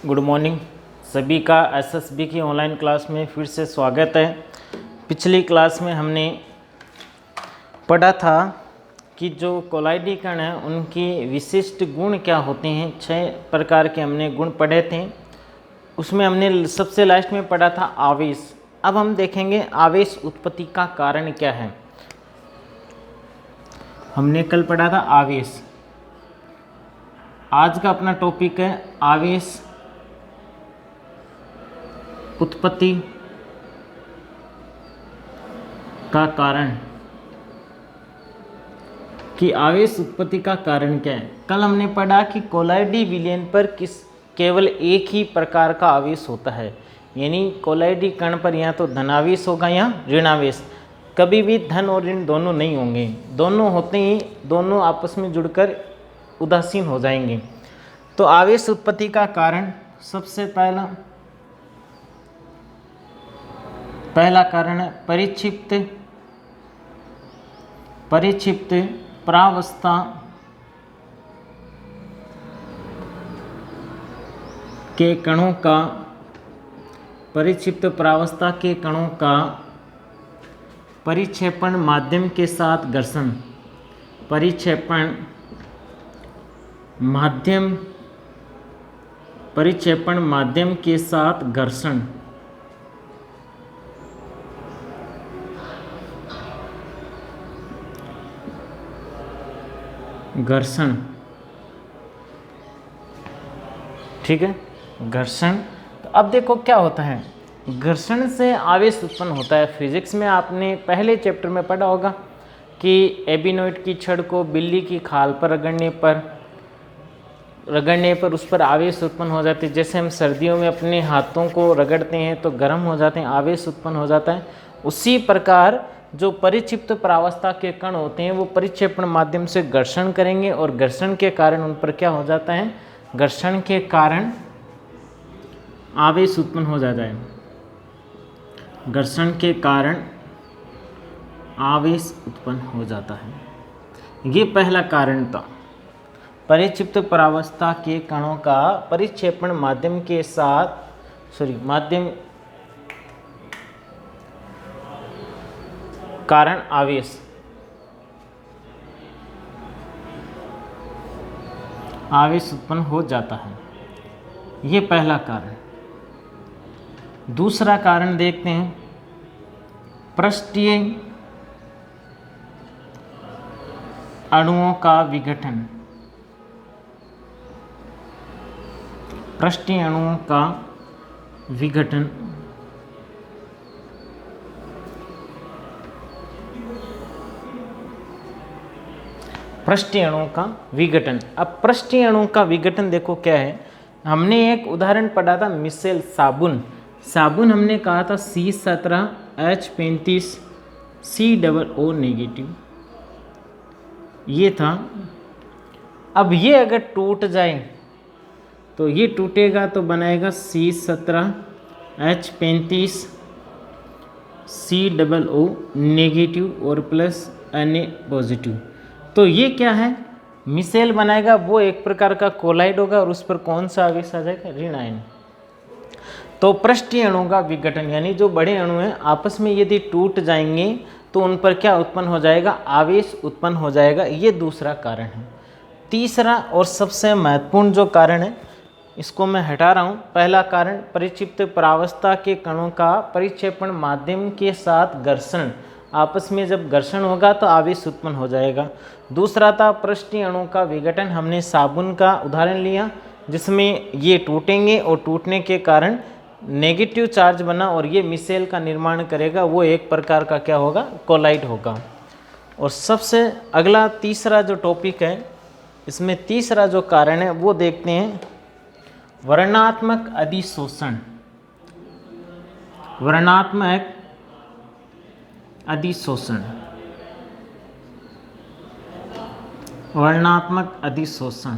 Good morning. सभी का SSB की ऑनलाइन क्लास में फिर से स्वागत है। पिछली क्लास में हमने पढ़ा था कि जो कोलाइडी कण हैं उनकी विशिष्ट गुण क्या होते हैं। 6 प्रकार के हमने गुण पढ़े थे। उसमें हमने सबसे लास्ट में पढ़ा था आवेश। अब हम देखेंगे आवेश उत्पत्ति का कारण क्या है। हमने कल पढ़ा था आवेश। आज का अपना टॉपिक है आवेश उत्पत्ति का कारण, कि आवेश उत्पत्ति का कारण क्या है। कल हमने पढ़ा कि कोलाइडी विलयन पर केवल एक ही प्रकार का आवेश होता है, यानी कोलाइडी कण पर या तो धनावेश होगा या ऋणावेश। कभी भी धन और ऋण दोनों नहीं होंगे, दोनों होते ही दोनों आपस में जुड़कर उदासीन हो जाएंगे। तो आवेश उत्पत्ति का कारण सबसे पहला कारण है परिक्षिप्त प्रावस्था के कणों का परिक्षेपण माध्यम के साथ घर्षण। परिक्षेपण माध्यम के साथ घर्षण। ठीक है, घर्षण। तो अब देखो क्या होता है, घर्षण से आवेश उत्पन्न होता है। फिजिक्स में आपने पहले चैप्टर में पढ़ा होगा कि एबीनोइट की छड़ को बिल्ली की खाल पर रगड़ने पर उस पर आवेश उत्पन्न हो जाती है। जैसे हम सर्दियों में अपने हाथों को रगड़ते हैं तो गर्म हो जाते हैं, आवेश उत्पन्न हो जाता है। उसी प्रकार जो परिक्षिप्त प्रावस्था के कण होते हैं वो परिक्षेपण माध्यम से घर्षण करेंगे और घर्षण के कारण उन पर क्या हो जाता है, घर्षण के कारण आवेश उत्पन्न हो जाता है। घर्षण के कारण आवेश उत्पन्न हो जाता है। ये पहला कारण था, परिक्षिप्त प्रावस्था के कणों का परिक्षेपण माध्यम के साथ कारण आवेश उत्पन्न हो जाता है। ये पहला कारण। दूसरा कारण देखते हैं, पृष्ठीय अणुओं का विघटन। पृष्ठीय अणुओं का विघटन। पृष्ठीय अणुओं का विघटन। अब पृष्ठीय अणुओं का विघटन देखो क्या है। हमने एक उदाहरण पढ़ा था मिसेल साबुन हमने कहा था C17H35 COO नेगेटिव, ये था। अब ये अगर टूट जाए तो ये टूटेगा तो बनाएगा C17H35 COO नेगेटिव और प्लस Na पॉजिटिव। तो ये क्या है, मिसेल बनाएगा, वो एक प्रकार का कोलाइड होगा और उस पर कौन सा आवेश आ जाएगा, ऋण आयन। तो पृष्ठीय अणुओं का विघटन, यानी जो बड़े अणु हैं आपस में यदि टूट जाएंगे तो उन पर क्या उत्पन्न हो जाएगा, आवेश उत्पन्न हो जाएगा। ये दूसरा कारण है। तीसरा और सबसे महत्वपूर्ण जो कारण है इसको मैं हटा रहा हूँ। पहला कारण परिक्षिप्त प्रावस्था के कणों का परिक्षेपण माध्यम के साथ घर्षण, आपस में जब घर्षण होगा तो आवेश उत्पन्न हो जाएगा। दूसरा था पृष्ठीय अणुओं का विघटन। हमने साबुन का उदाहरण लिया जिसमें ये टूटेंगे और टूटने के कारण नेगेटिव चार्ज बना और ये मिसेल का निर्माण करेगा, वो एक प्रकार का क्या होगा, कोलाइड होगा। और सबसे अगला तीसरा जो टॉपिक है, इसमें तीसरा जो कारण है वो देखते हैं, वर्णात्मक अधिशोषण। वर्णात्मक अधिशोषण। वर्णात्मक अधिशोषण।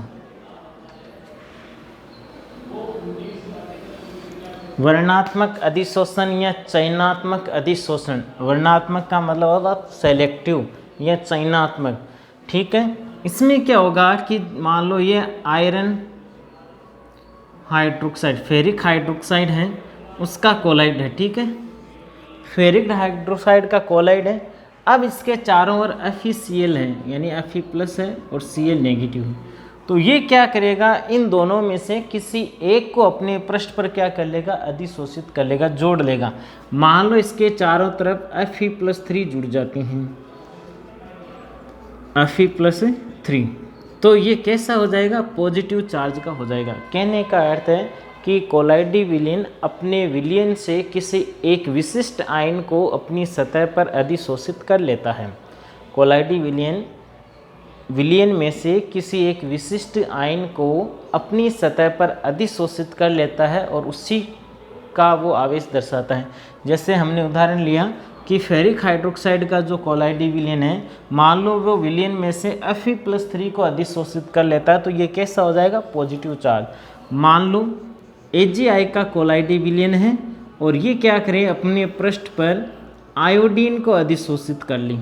वर्णात्मक अधिशोषण या चयनात्मक अधिशोषण। वर्णात्मक का मतलब होगा सेलेक्टिव या चयनात्मक, ठीक है। इसमें क्या होगा कि मान लो ये आयरन हाइड्रोक्साइड, फेरिक हाइड्रोक्साइड है उसका कोलाइड है, ठीक है, फेरिक हाइड्रोक्साइड का कोलाइड है। अब इसके चारों ओर FeCl है, यानी Fe+ है और Cl नेगेटिव है। तो ये क्या करेगा, इन दोनों में से किसी एक को अपने पृष्ठ पर क्या कर लेगा, अधिशोषित कर लेगा, जोड़ लेगा। मान लो इसके चारों तरफ Fe+3 जुड़ जाती हैं, Fe+3, तो ये कैसा हो जाएगा, पॉजिटिव चार्ज का हो जाएगा। कहने का अर्थ है कि कोलाइडी विलयन अपने विलयन से किसी एक विशिष्ट आयन को अपनी सतह पर अधिशोषित कर लेता है। कोलाइडी विलयन में से किसी एक विशिष्ट आयन को अपनी सतह पर अधिशोषित कर लेता है और उसी का वो आवेश दर्शाता है। जैसे हमने उदाहरण लिया कि फेरिक हाइड्रोक्साइड का जो कोलाइडी विलयन है, मान लो वो विलयन में से Fe+3 को अधिशोषित कर लेता है, तो ये कैसा हो जाएगा, पॉजिटिव चार्ज। मान लो AgI का कोलाइडी विलयन है और ये क्या करे, अपने पृष्ठ पर आयोडीन को अधिशोषित कर ली,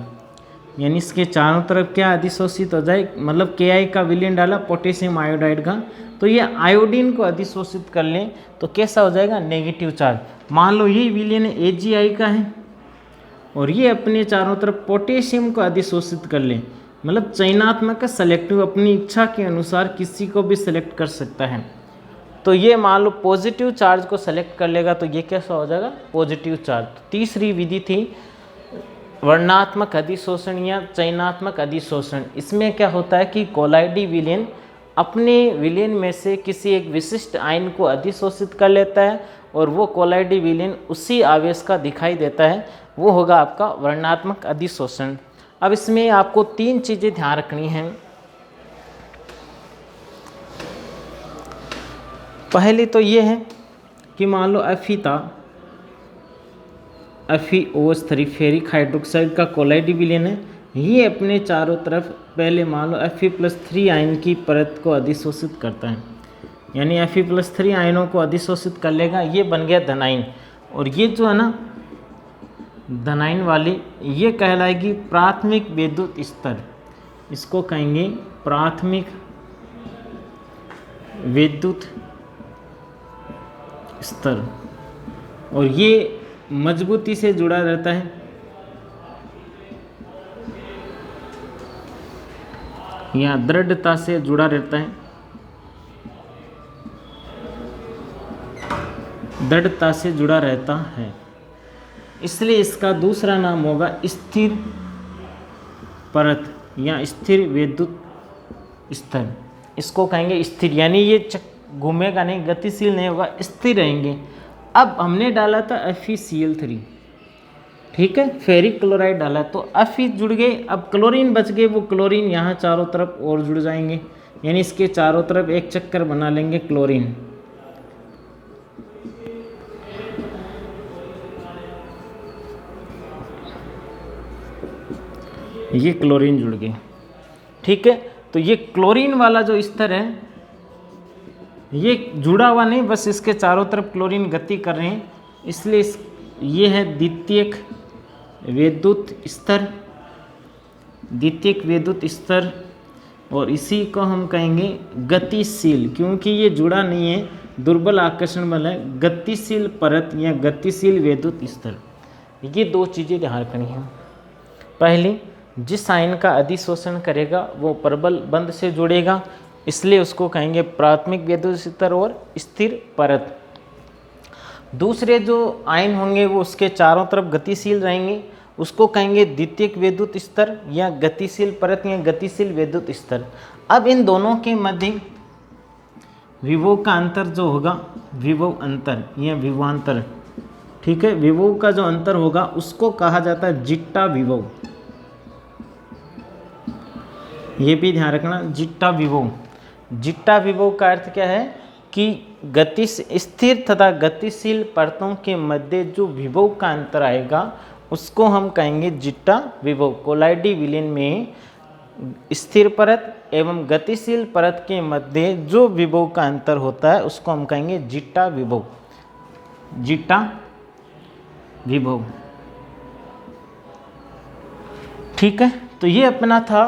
यानी इसके चारों तरफ क्या अधिशोषित हो जाए, मतलब Ki का विलयन डाला पोटेशियम आयोडाइड का, तो ये आयोडीन को अधिशोषित कर लें तो कैसा हो जाएगा, नेगेटिव चार्ज। मान लो ये विलयन AgI का है और ये अपने चारों तरफ पोटेशियम को अधिशोषित कर ले, मतलब चयनात्मक सेलेक्टिव, अपनी इच्छा के अनुसार किसी को भी सेलेक्ट कर सकता है। तो ये मान लो पॉजिटिव चार्ज को सेलेक्ट कर लेगा, तो ये कैसा हो जाएगा, पॉजिटिव चार्ज। तीसरी विधि थी वर्णात्मक अधिशोषण या चयनात्मक अधिशोषण। इसमें क्या होता है कि कोलाइडी विलयन अपने विलयन में से किसी एक विशिष्ट आयन को अधिशोषित कर लेता है और वो कोलाइडी विलयन उसी आवेश का दिखाई देता है, वो होगा आपका वर्णात्मक अधिशोषण। अब इसमें आपको 3 चीज़ें ध्यान रखनी हैं। पहली तो ये है कि मान लो Fe था, FeOH3 फेरिक हाइड्रोक्साइड का कोलाइडी विलयन है, ये अपने चारों तरफ पहले मान लो Fe+3 आयन की परत को अधिशोषित करता है, यानी Fe+3 आयनों को अधिशोषित कर लेगा, ये बन गया धनायन। और ये जो है ना धनायन वाली, ये कहलाएगी प्राथमिक विद्युत स्तर, इसको कहेंगे प्राथमिक विद्युत स्तर, और ये मजबूती से जुड़ा रहता है, या दृढ़ता से जुड़ा रहता है, दृढ़ता से जुड़ा रहता है, इसलिए इसका दूसरा नाम होगा स्थिर परत या स्थिर विद्युत स्तर। इसको कहेंगे स्थिर, यानी ये घूमेगा नहीं, गतिशील नहीं होगा, स्थिर रहेंगे। अब हमने डाला था FeCl3, ठीक है, फेरिक क्लोराइड डाला तो Fe जुड़ गए, अब क्लोरीन बच गए, वो क्लोरीन यहाँ चारों तरफ और जुड़ जाएंगे, यानी इसके चारों तरफ एक चक्कर बना लेंगे क्लोरीन। ये क्लोरीन जुड़ गए, ठीक है। तो ये क्लोरीन वाला जो स्तर है, ये जुड़ा हुआ नहीं, बस इसके चारों तरफ क्लोरीन गति कर रहे हैं, इसलिए ये है द्वितीयक विद्युत स्तर, द्वितीयक विद्युत स्तर, और इसी को हम कहेंगे गतिशील, क्योंकि ये जुड़ा नहीं है, दुर्बल आकर्षण बल है, गतिशील परत या गतिशील विद्युत स्तर। ये 2 चीज़ें ध्यान रखनी है। पहली, जिस आयन का अधिशोषण करेगा वो प्रबल बंध से जुड़ेगा, इसलिए उसको कहेंगे प्राथमिक विद्युत स्तर और स्थिर परत। दूसरे जो आयन होंगे वो उसके चारों तरफ गतिशील रहेंगे, उसको कहेंगे द्वितीयक विद्युत स्तर या गतिशील परत या गतिशील विद्युत स्तर। अब इन दोनों के मध्य विभव का अंतर जो होगा, विभव अंतर या विभवांतर, ठीक है, विभव का जो अंतर होगा उसको कहा जाता है जिट्टा विभव। ये भी ध्यान रखना, जिट्टा विभव। जिट्टा विभव का अर्थ क्या है कि स्थिर तथा गतिशील परतों के मध्य जो विभव का अंतर आएगा उसको हम कहेंगे जिट्टा विभव। कोलाइडी विलयन में स्थिर परत एवं गतिशील परत के मध्य जो विभव का अंतर होता है उसको हम कहेंगे जिट्टा विभव, जिट्टा विभव, ठीक है। तो ये अपना था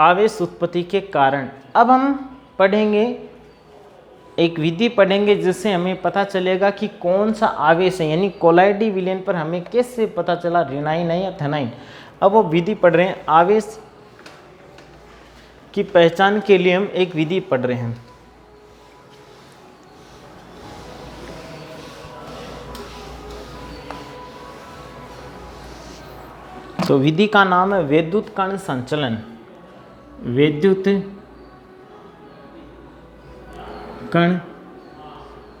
आवेश उत्पत्ति के कारण। अब हम पढ़ेंगे एक विधि पढ़ेंगे जिससे हमें पता चलेगा कि कौन सा आवेश है, यानी कोलाइडी विलयन पर हमें कैसे पता चला ऋणाइन है या धनाइन। अब वो विधि पढ़ रहे हैं, आवेश की पहचान के लिए हम एक विधि पढ़ रहे हैं। तो विधि का नाम है वैद्युत कण संचलन। वैद्युत कण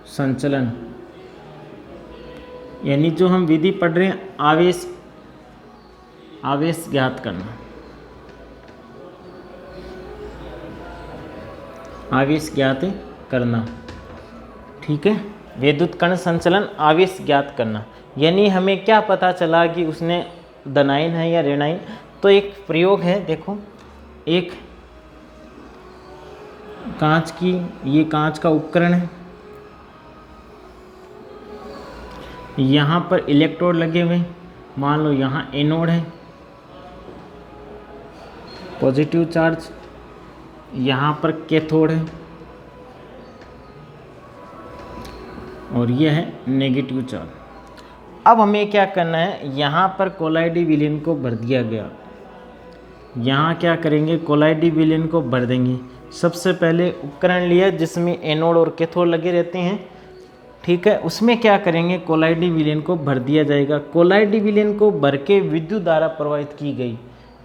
संचलन, यानी जो हम विधि पढ़ रहे हैं आवेश ज्ञात करना, आवेश ज्ञात करना, ठीक है। वैद्युत कण संचलन, आवेश ज्ञात करना, यानी हमें क्या पता चला कि उसने धनाइन है या ऋणाइन। तो एक प्रयोग है, देखो, एक कांच की, ये कांच का उपकरण है, यहाँ पर इलेक्ट्रोड लगे हुए, मान लो यहाँ एनोड है, पॉजिटिव चार्ज, यहाँ पर कैथोड है और यह है नेगेटिव चार्ज। अब हमें क्या करना है, यहाँ पर कोलाइडी विलयन को भर दिया गया, यहाँ क्या करेंगे, कोलाइडी विलयन को भर देंगे। सबसे पहले उपकरण लिया जिसमें एनोड और कैथोड लगे रहते हैं, ठीक है, उसमें क्या करेंगे, कोलाइडी विलयन को भर दिया जाएगा। कोलाइडी विलयन को भर के विद्युत धारा प्रवाहित की गई।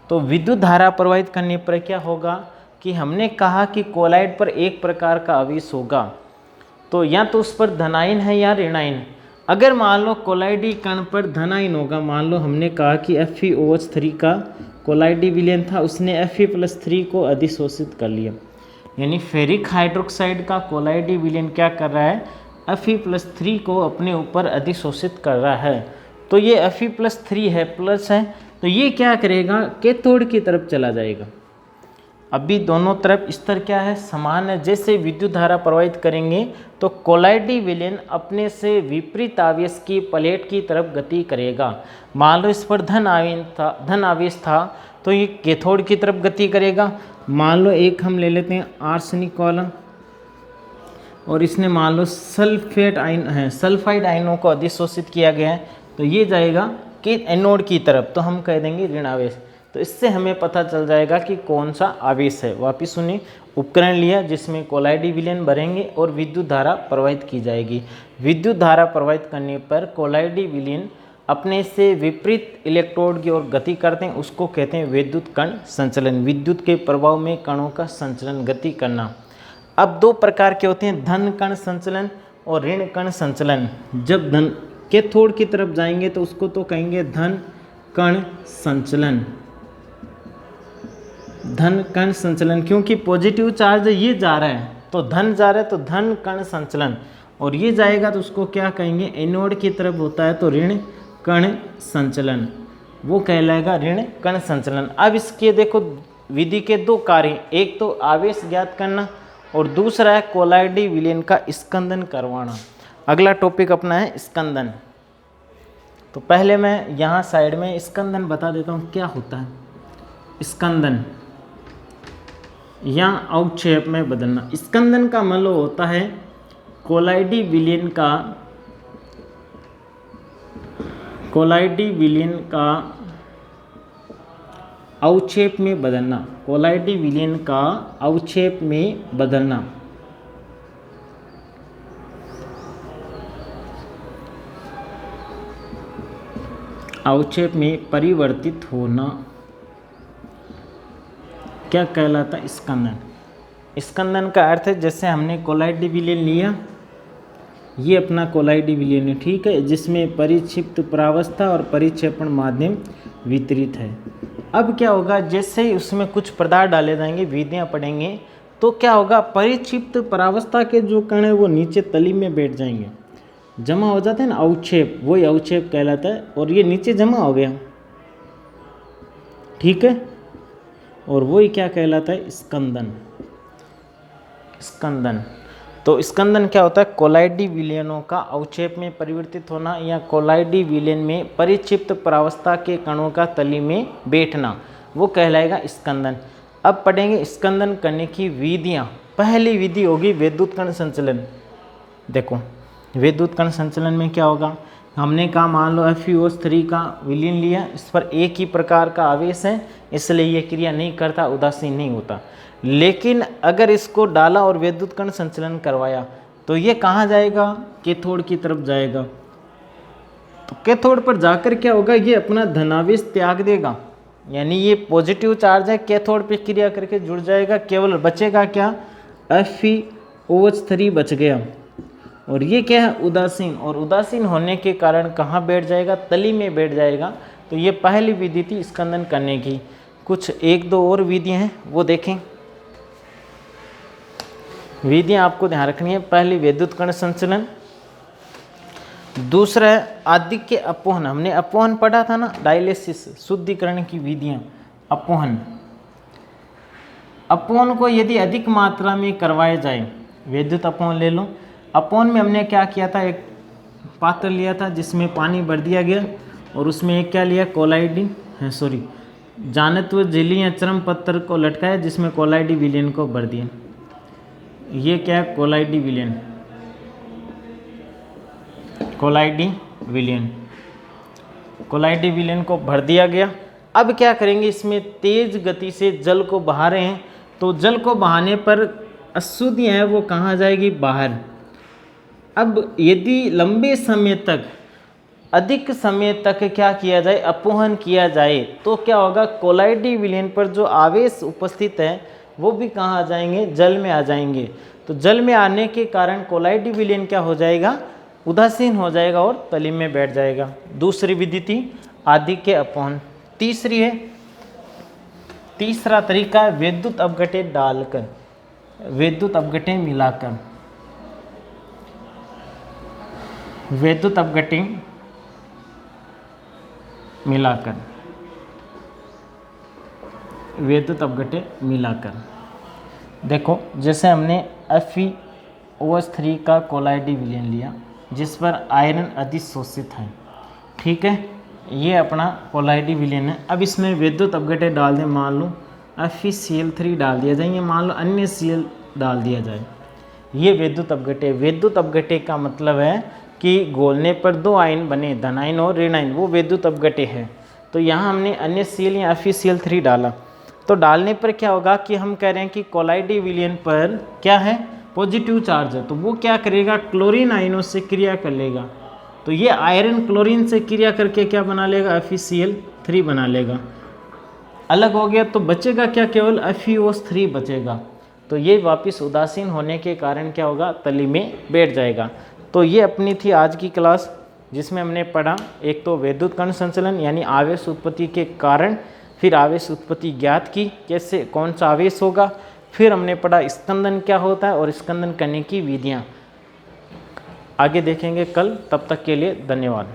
तो विद्युत धारा प्रवाहित करने पर क्या होगा कि हमने कहा कि कोलाइड पर एक प्रकार का आवेश होगा, तो या तो उस पर धनाइन है या ऋणाइन। अगर मान लो कोलाइडी कण पर धनाइन होगा, मान लो हमने कहा कि FeOH3 का कोलाइडी विलयन था, उसने Fe+3 को अधिशोषित कर लिया, यानी फेरिक हाइड्रोक्साइड का कोलाइडी विलयन क्या कर रहा है, Fe+3 को अपने ऊपर अधिशोषित कर रहा है। तो ये Fe+3 है, प्लस है, तो ये क्या करेगा, कैथोड की तरफ चला जाएगा। अभी दोनों तरफ स्तर क्या है, समान है। जैसे विद्युत धारा प्रवाहित करेंगे तो कोलाइडी विलयन अपने से विपरीत आवेश की प्लेट की तरफ गति करेगा। मान लो इस पर धन आवेश था तो ये कैथोड की तरफ गति करेगा। मान लो एक हम ले लेते हैं आर्सेनिक वाला, और इसने मान लो सल्फाइड आयनों को अधिशोषित किया गया है, तो ये जाएगा कि एनोड की तरफ, तो हम कह देंगे ऋण आवेश। तो इससे हमें पता चल जाएगा कि कौन सा आवेश है। वापिस सुनिए, उपकरण लिया जिसमें कोलाइडी विलयन भरेंगे और विद्युत धारा प्रवाहित की जाएगी। विद्युत धारा प्रवाहित करने पर कोलाइडी विलयन अपने से विपरीत इलेक्ट्रोड की ओर गति करते हैं, उसको कहते हैं विद्युत कण संचलन। विद्युत के प्रभाव में कणों का संचलन, गति करना। अब दो प्रकार के होते हैं, धन कण संचलन और ऋण कण संचलन। जब धन कैथोड की तरफ जाएंगे तो उसको तो कहेंगे धन कण संचलन, धन कण संचलन, क्योंकि पॉजिटिव चार्ज ये जा रहा है तो धन जा रहा है, तो धन कण संचलन। और ये जाएगा तो उसको क्या कहेंगे, एनोड की तरफ होता है तो ऋण कण संचलन, वो कहलाएगा ऋण कण संचलन। अब इसके देखो विधि के दो कार्य, एक तो आवेश ज्ञात करना और दूसरा है कोलाइडी विलयन का स्कंदन करवाना। अगला टॉपिक अपना है स्कंदन। तो पहले मैं यहाँ साइड में स्कंदन बता देता हूँ क्या होता है। स्कंदन या अवक्षेप में बदलना। स्कंदन का मतलब होता है कोलाइडी विलयन का अवक्षेप में बदलना, कोलाइडी विलयन का अवक्षेप में बदलना। अवक्षेप में परिवर्तित होना क्या कहलाता है, स्कंदन। स्कंदन का अर्थ है जैसे हमने कोलाइडी विलयन लिया, ये अपना कोलाइडी विलयन है, ठीक है, जिसमें परिक्षिप्त परावस्था और परिक्षेपण माध्यम वितरित है। अब क्या होगा, जैसे ही उसमें कुछ पदार्थ डाले जाएंगे, विधियाँ पढ़ेंगे, तो क्या होगा, परिक्षिप्त परावस्था के जो कण है वो नीचे तली में बैठ जाएंगे, जमा हो जाते हैं ना, अवक्षेप, वही अवक्षेप कहलाता है। और ये नीचे जमा हो गया, ठीक है, और वही क्या कहलाता है, स्कंदन। स्कंदन, तो स्कंदन क्या होता है, कोलाइडी विलयनों का अवक्षेप में परिवर्तित होना या कोलाइडी विलयन में परिक्षिप्त परावस्था के कणों का तली में बैठना, वो कहलाएगा स्कंदन। अब पढ़ेंगे स्कंदन करने की विधियाँ। पहली विधि होगी विद्युत कण संचलन। देखो विद्युत कण संचलन में क्या होगा, हमने कहा मान लो FeO3 का विलीन लिया, इस पर एक ही प्रकार का आवेश है इसलिए ये क्रिया नहीं करता, उदासीन नहीं होता। लेकिन अगर इसको डाला और विद्युत कण संचलन करवाया तो ये कहाँ जाएगा, कैथोड की तरफ जाएगा। तो कैथोड पर जाकर क्या होगा, ये अपना धनावेश त्याग देगा, यानी ये पॉजिटिव चार्ज है, कैथोड पे क्रिया करके जुड़ जाएगा, केवल बचेगा क्या, FeOH3 बच गया। और ये क्या है, उदासीन, और उदासीन होने के कारण कहाँ बैठ जाएगा, तली में बैठ जाएगा। तो ये पहली विधि थी स्कंदन करने की। कुछ एक दो और विधियाँ हैं वो देखें। विधियाँ आपको ध्यान रखनी है, पहली विद्युत कण संचलन, दूसरा है आदिक्य अपवहन, हमने अपवहन पढ़ा था ना, डायलिसिस शुद्धिकरण की विधियाँ। अपवहन, अपवहन को यदि अधिक मात्रा में करवाया जाए, विद्युत अपवहन ले लो। अपवहन में हमने क्या किया था, एक पात्र लिया था जिसमें पानी भर दिया गया और उसमें एक क्या लिया, कोलाइडी जानत्व झिल्ली या चरम पत्र को लटकाया जिसमें कोलाइडी विलयन को भर दिया। ये क्या है, कोलाइडी विलयन, कोलाइडी विलयन को भर दिया गया। अब क्या करेंगे, इसमें तेज गति से जल को बहा रहे हैं, तो जल को बहाने पर अशुद्धियाँ है वो कहाँ जाएगी, बाहर। अब यदि लंबे समय तक, अधिक समय तक क्या किया जाए, अपवहन किया जाए, तो क्या होगा, कोलाइडी विलयन पर जो आवेश उपस्थित है वो भी कहाँ आ जाएंगे, जल में आ जाएंगे। तो जल में आने के कारण कोलाइडी विलयन क्या हो जाएगा, उदासीन हो जाएगा और तली में बैठ जाएगा। दूसरी विधि थी आदिक्य अपवहन। तीसरी है, तीसरा तरीका है विद्युत अपघट्य डालकर, विद्युत अपघट्य मिलाकर, विद्युत अपघट्य मिलाकर, विद्युत अपघट्य मिलाकर। देखो जैसे हमने FeOH3 का कोलाइडी विलयन लिया जिस पर आयरन अधिशोषित है, ठीक है, ये अपना कोलाइडी विलयन है। अब इसमें विद्युत अपघट्य डाल दें, मान लो FeCl3 डाल दिया जाए, या मान लो अन्य Cl डाल दिया जाए, ये विद्युत अपघट्य। विद्युत अपघट्य का मतलब है कि घोलने पर दो आयन बने, धन आयन और ऋण आयन, वो विद्युत अपघट्य है। तो यहाँ हमने अन्य Cl या FeCl3 डाला, तो डालने पर क्या होगा कि हम कह रहे हैं कि कोलाइडी विलयन पर क्या है, पॉजिटिव चार्ज है, तो वो क्या करेगा, क्लोरीन आयनों से क्रिया कर लेगा। तो ये आयरन क्लोरीन से क्रिया करके क्या बना लेगा, FeCl3 बना लेगा। अलग हो गया तो बचेगा क्या, केवल FeOH3 बचेगा। तो ये वापस उदासीन होने के कारण क्या होगा, तली में बैठ जाएगा। तो ये अपनी थी आज की क्लास जिसमें हमने पढ़ा, एक तो विद्युत कण संचलन यानी आवेश उत्पत्ति के कारण, फिर आवेश उत्पत्ति ज्ञात की, कैसे कौन सा आवेश होगा, फिर हमने पढ़ा स्कंदन क्या होता है और स्कंदन करने की विधियाँ। आगे देखेंगे कल, तब तक के लिए धन्यवाद।